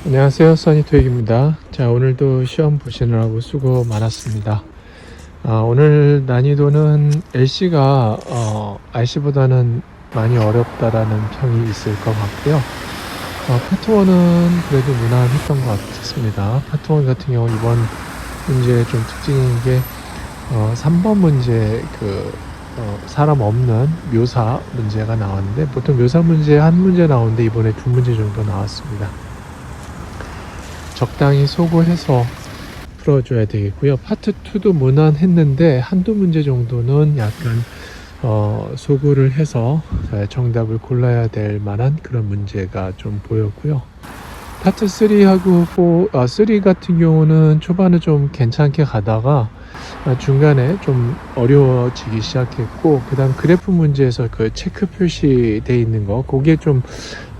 안녕하세요, 써니토익입니다. 자, 오늘도 시험 보시느라고 수고 많았습니다. 오늘 난이도는 LC가 RC보다는 많이 어렵다라는 평이 있을 것 같고요. 파트 1은 그래도 무난했던 것 같습니다. 파트 1 같은 경우 이번 문제의 좀 특징인 게 3번 문제 사람 없는 묘사 문제가 나왔는데, 보통 묘사 문제 한 문제 나오는데 이번에 두 문제 정도 나왔습니다. 적당히 소구해서 풀어줘야 되겠고요. 파트 2도 무난했는데 한두 문제 정도는 약간 소구를 해서 정답을 골라야 될 만한 그런 문제가 좀 보였고요. 파트 3하고 3 같은 경우는 초반에 좀 괜찮게 가다가 중간에 좀 어려워지기 시작했고, 그 다음 그래프 문제에서 그 체크 표시되어 있는 거, 그게 좀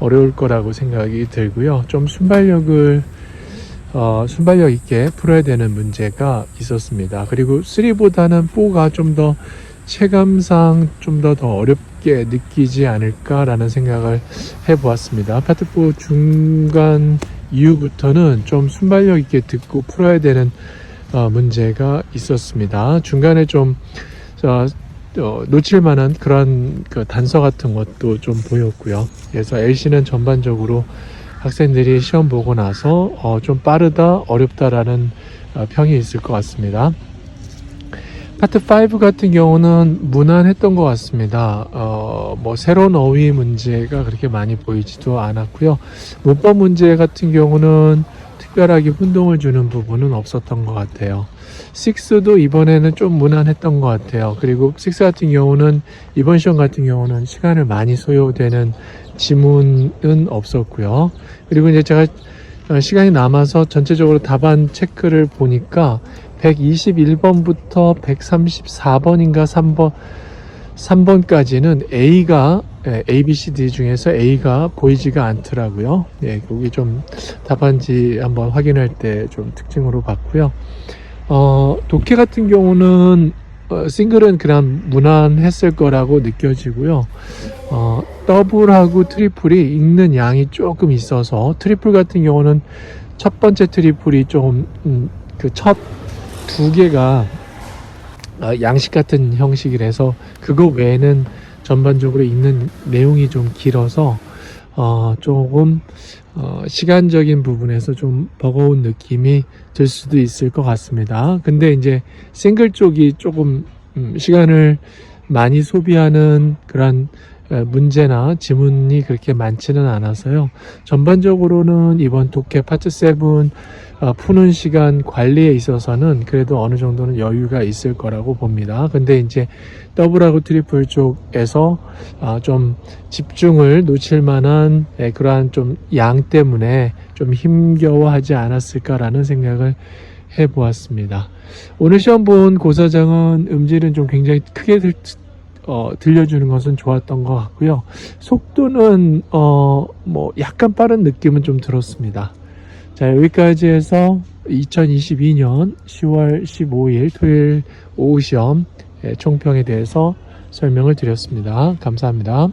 어려울 거라고 생각이 들고요. 좀 순발력 있게 풀어야 되는 문제가 있었습니다. 그리고 3보다는 4가 좀 더 체감상 좀 더 어렵게 느끼지 않을까라는 생각을 해보았습니다. 파트 4 중간 이후부터는 좀 순발력 있게 듣고 풀어야 되는 문제가 있었습니다. 중간에 좀 놓칠 만한 그런 단서 같은 것도 좀 보였고요. 그래서 LC는 전반적으로 학생들이 시험 보고 나서 좀 빠르다, 어렵다라는 평이 있을 것 같습니다. 파트 5 같은 경우는 무난했던 것 같습니다. 새로운 어휘 문제가 그렇게 많이 보이지도 않았고요. 문법 문제 같은 경우는 특별하게 혼동을 주는 부분은 없었던 것 같아요. 6도 이번에는 좀 무난했던 것 같아요. 그리고 6 같은 경우는 이번 시험 같은 경우는 시간을 많이 소요되는 지문은 없었고요. 그리고 이제 제가 시간이 남아서 전체적으로 답안 체크를 보니까 121번부터 134번인가 3번까지는 A가 A, B, C, D 중에서 A가 보이지가 않더라고요. 예, 거기 좀 답안지 한번 확인할 때 좀 특징으로 봤고요. 독해 같은 경우는 싱글은 그냥 무난했을 거라고 느껴지고요. 더블하고 트리플이 읽는 양이 조금 있어서, 트리플 같은 경우는 첫 번째 트리플이 좀 그 첫 두 개가 양식 같은 형식이라서 그거 외에는 전반적으로 읽는 내용이 좀 길어서 조금 시간적인 부분에서 좀 버거운 느낌이 들 수도 있을 것 같습니다. 근데 이제 싱글 쪽이 조금 시간을 많이 소비하는 그런 문제나 지문이 그렇게 많지는 않아서요. 전반적으로는 이번 독해 파트 7 푸는 시간 관리에 있어서는 그래도 어느 정도는 여유가 있을 거라고 봅니다. 근데 이제 더블하고 트리플 쪽에서 좀 집중을 놓칠 만한 그러한 좀 양 때문에 좀 힘겨워하지 않았을까라는 생각을 해보았습니다. 오늘 시험 본 고사장은 음질은 좀 굉장히 크게 들려주는 것은 좋았던 것 같고요. 속도는 약간 빠른 느낌은 좀 들었습니다. 자, 여기까지 해서 2022년 10월 15일 토요일 오후 시험 총평에 대해서 설명을 드렸습니다. 감사합니다.